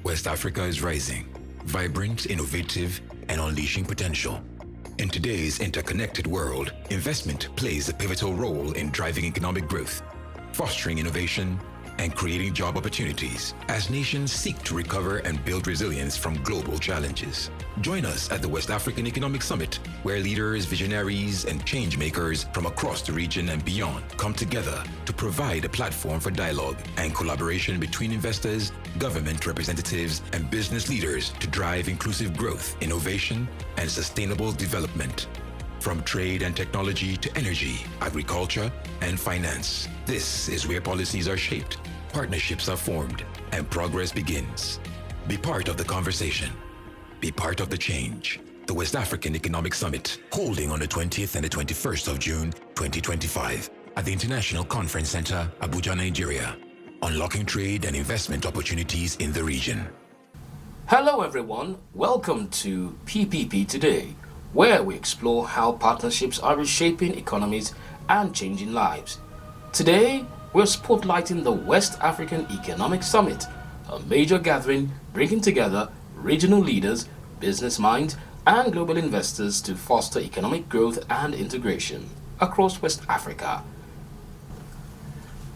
West Africa is rising, vibrant, innovative, and unleashing potential. In today's interconnected world, investment plays a pivotal role in driving economic growth, fostering innovation, and creating job opportunities as nations seek to recover and build resilience from global challenges. Join us at the West African Economic Summit, where leaders, visionaries, and change makers from across the region and beyond come together to provide a platform for dialogue and collaboration between investors, government representatives, and business leaders to drive inclusive growth, innovation, and sustainable development. From trade and technology to energy, agriculture, and finance, this is where policies are shaped, partnerships are formed, and progress begins. Be part of the conversation. Be part of the change. The West African Economic Summit, holding on the 20th and the 21st of June, 2025, at the International Conference Center, Abuja, Nigeria. Unlocking trade and investment opportunities in the region. Hello everyone, welcome to PPP Today, where we explore how partnerships are reshaping economies and changing lives. Today, we're spotlighting the West African Economic Summit, a major gathering bringing together regional leaders, business minds, and global investors to foster economic growth and integration across West Africa.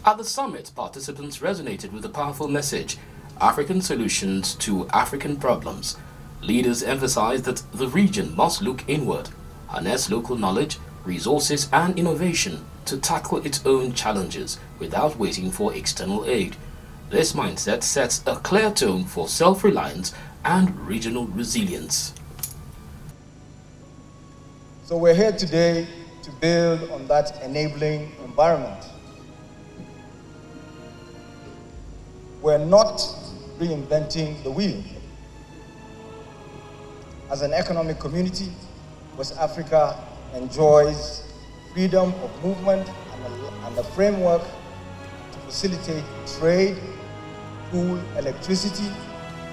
At the summit, participants resonated with the powerful message, African solutions to African problems. Leaders emphasized that the region must look inward, harness local knowledge, resources, and innovation to tackle its own challenges without waiting for external aid. This mindset sets a clear tone for self-reliance and regional resilience. So we're here today to build on that enabling environment. We're not reinventing the wheel. As an economic community, West Africa enjoys freedom of movement and a framework to facilitate trade, pool electricity,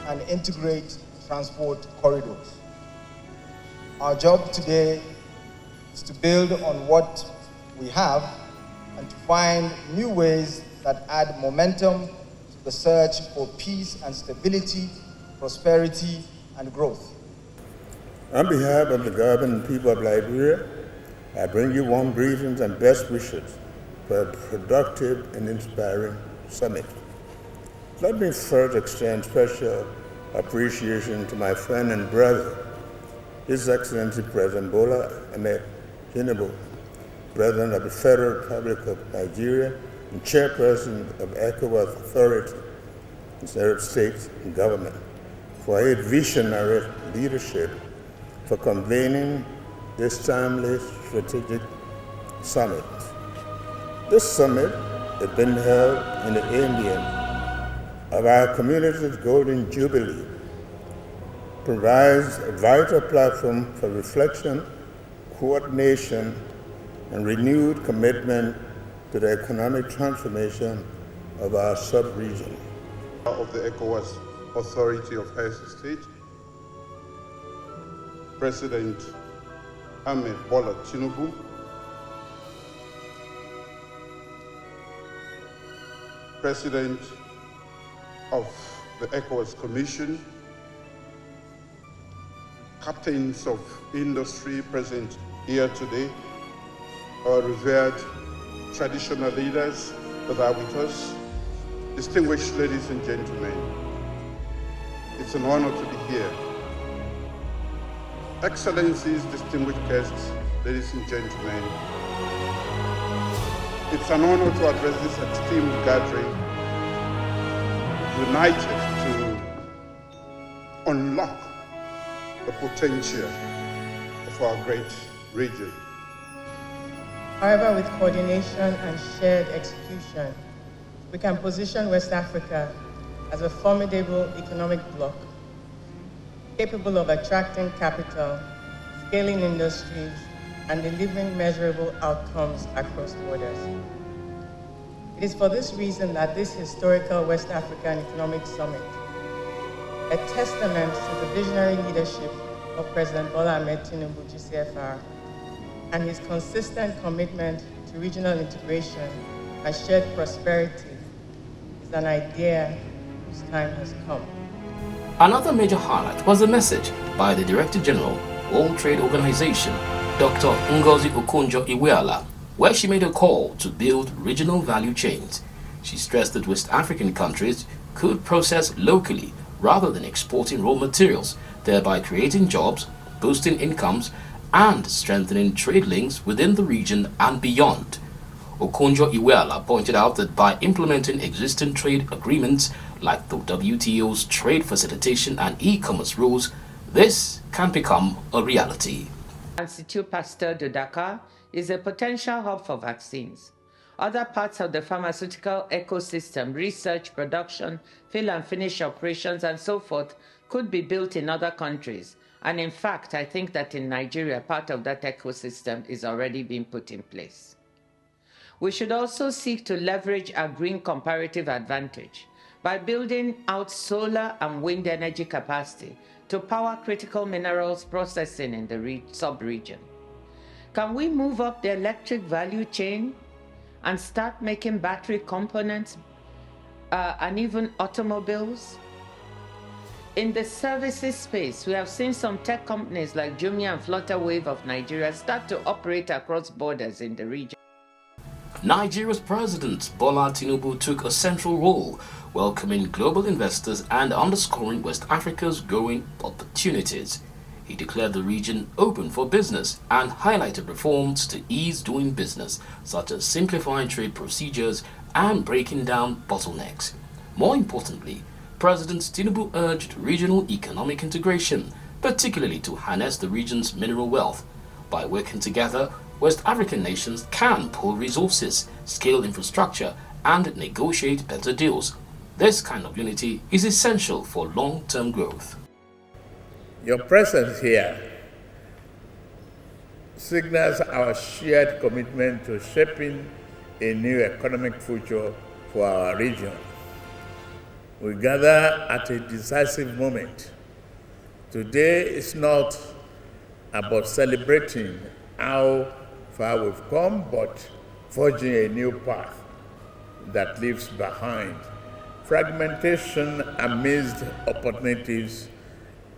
and integrate transport corridors. Our job today is to build on what we have and to find new ways that add momentum to the search for peace and stability, prosperity, and growth. On behalf of the government and people of Liberia, I bring you warm greetings and best wishes for a productive and inspiring summit. Let me first extend special appreciation to my friend and brother, His Excellency President Bola Ahmed Tinubu, President of the Federal Republic of Nigeria and Chairperson of ECOWAS Authority, Secretary of State and Government, for his visionary leadership for convening this timely strategic summit. This summit has been held in the ambient of our community's Golden Jubilee, provides a vital platform for reflection, coordination, and renewed commitment to the economic transformation of our sub-region. Of the ECOWAS Authority of Heads of State, President Ahmed Bola Tinubu, President of the ECOWAS Commission, captains of industry present here today, our revered traditional leaders that are with us, distinguished ladies and gentlemen, it's an honor to be here. Excellencies, distinguished guests, ladies and gentlemen, it's an honor to address this esteemed gathering, united to unlock the potential of our great region. However, with coordination and shared execution, we can position West Africa as a formidable economic bloc, capable of attracting capital, scaling industries, and delivering measurable outcomes across borders. It is for this reason that this historical West African Economic Summit, a testament to the visionary leadership of President Bola Ahmed Tinubu, GCFR, and his consistent commitment to regional integration and shared prosperity, is an idea whose time has come. Another major highlight was the message by the Director General, World Trade Organization, Dr. Ngozi Okonjo-Iweala, where she made a call to build regional value chains. She stressed that West African countries could process locally rather than exporting raw materials, thereby creating jobs, boosting incomes, and strengthening trade links within the region and beyond. Okonjo-Iweala pointed out that by implementing existing trade agreements like the WTO's trade facilitation and e-commerce rules, this can become a reality. Institut Pasteur de Dakar is a potential hub for vaccines. Other parts of the pharmaceutical ecosystem, research, production, fill and finish operations, and so forth, could be built in other countries. And in fact, I think that in Nigeria, part of that ecosystem is already being put in place. We should also seek to leverage our green comparative advantage by building out solar and wind energy capacity to power critical minerals processing in the sub-region. Can we move up the electric value chain and start making battery components and even automobiles? In the services space, we have seen some tech companies like Jumia and Flutterwave of Nigeria start to operate across borders in the region. Nigeria's President Bola Tinubu took a central role, welcoming global investors and underscoring West Africa's growing opportunities. He declared the region open for business and highlighted reforms to ease doing business, such as simplifying trade procedures and breaking down bottlenecks. More importantly, President Tinubu urged regional economic integration, particularly to harness the region's mineral wealth. By working together, West African nations can pool resources, scale infrastructure, and negotiate better deals. This kind of unity is essential for long-term growth. Your presence here signals our shared commitment to shaping a new economic future for our region. We gather at a decisive moment. Today is not about celebrating how far we've come, but forging a new path that leaves behind fragmentation amidst opportunities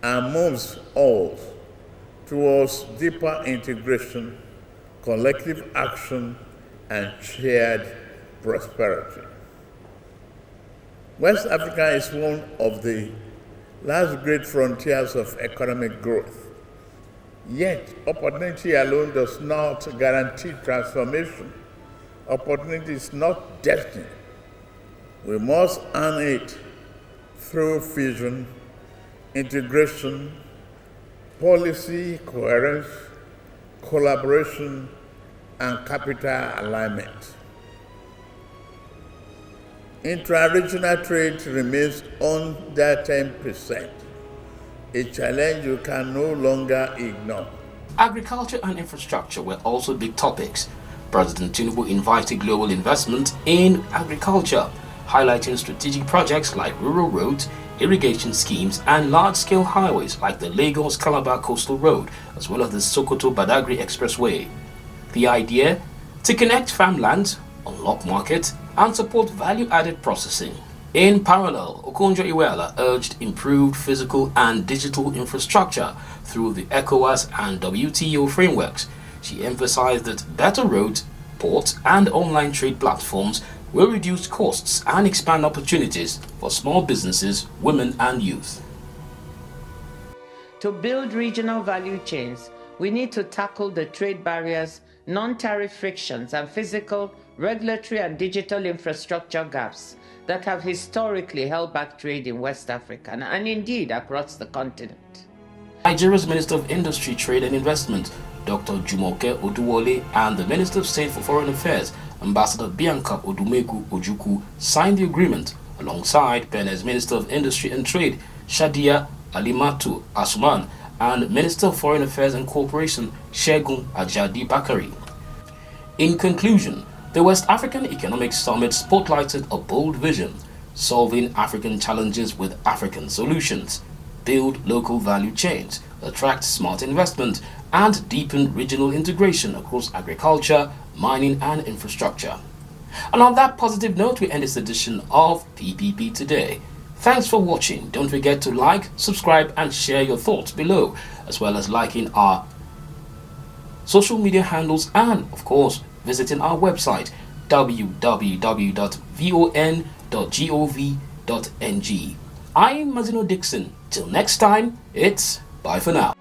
and moves all towards deeper integration, collective action, and shared prosperity. West Africa is one of the last great frontiers of economic growth. Yet, opportunity alone does not guarantee transformation. Opportunity is not destiny. We must earn it through vision, integration, policy coherence, collaboration, and capital alignment. Intra-regional trade remains under 10%, a challenge you can no longer ignore. Agriculture and infrastructure were also big topics. President Tinubu invited global investment in agriculture, highlighting strategic projects like rural roads, irrigation schemes, and large-scale highways like the Lagos-Calabar Coastal Road, as well as the Sokoto-Badagry Expressway. The idea? To connect farmlands, unlock markets, and support value-added processing. In parallel, Okonjo-Iweala urged improved physical and digital infrastructure through the ECOWAS and WTO frameworks. She emphasized that better roads, ports, and online trade platforms will reduce costs and expand opportunities for small businesses, women, and youth. To build regional value chains, we need to tackle the trade barriers, non-tariff frictions, and physical, regulatory, and digital infrastructure gaps that have historically held back trade in West Africa and indeed across the continent. Nigeria's Minister of Industry, Trade and Investment, Dr. Jumoke Oduwole, and the Minister of State for Foreign Affairs, Ambassador Bianca Odumegu Ojukwu, signed the agreement alongside Benin's Minister of Industry and Trade, Shadia Alimatu Asuman, and Minister of Foreign Affairs and Cooperation, Segun Ajadi Bakari. In conclusion, the West African Economic Summit spotlighted a bold vision: solving African challenges with African solutions, build local value chains, attract smart investment, and deepen regional integration across agriculture, mining, and infrastructure. And on that positive note, we end this edition of PPP Today. Thanks for watching. Don't forget to like, subscribe and share your thoughts below, as well as liking our social media handles and, of course, visiting our website www.von.gov.ng. I'm Mazino Dixon. Till next time, it's bye for now.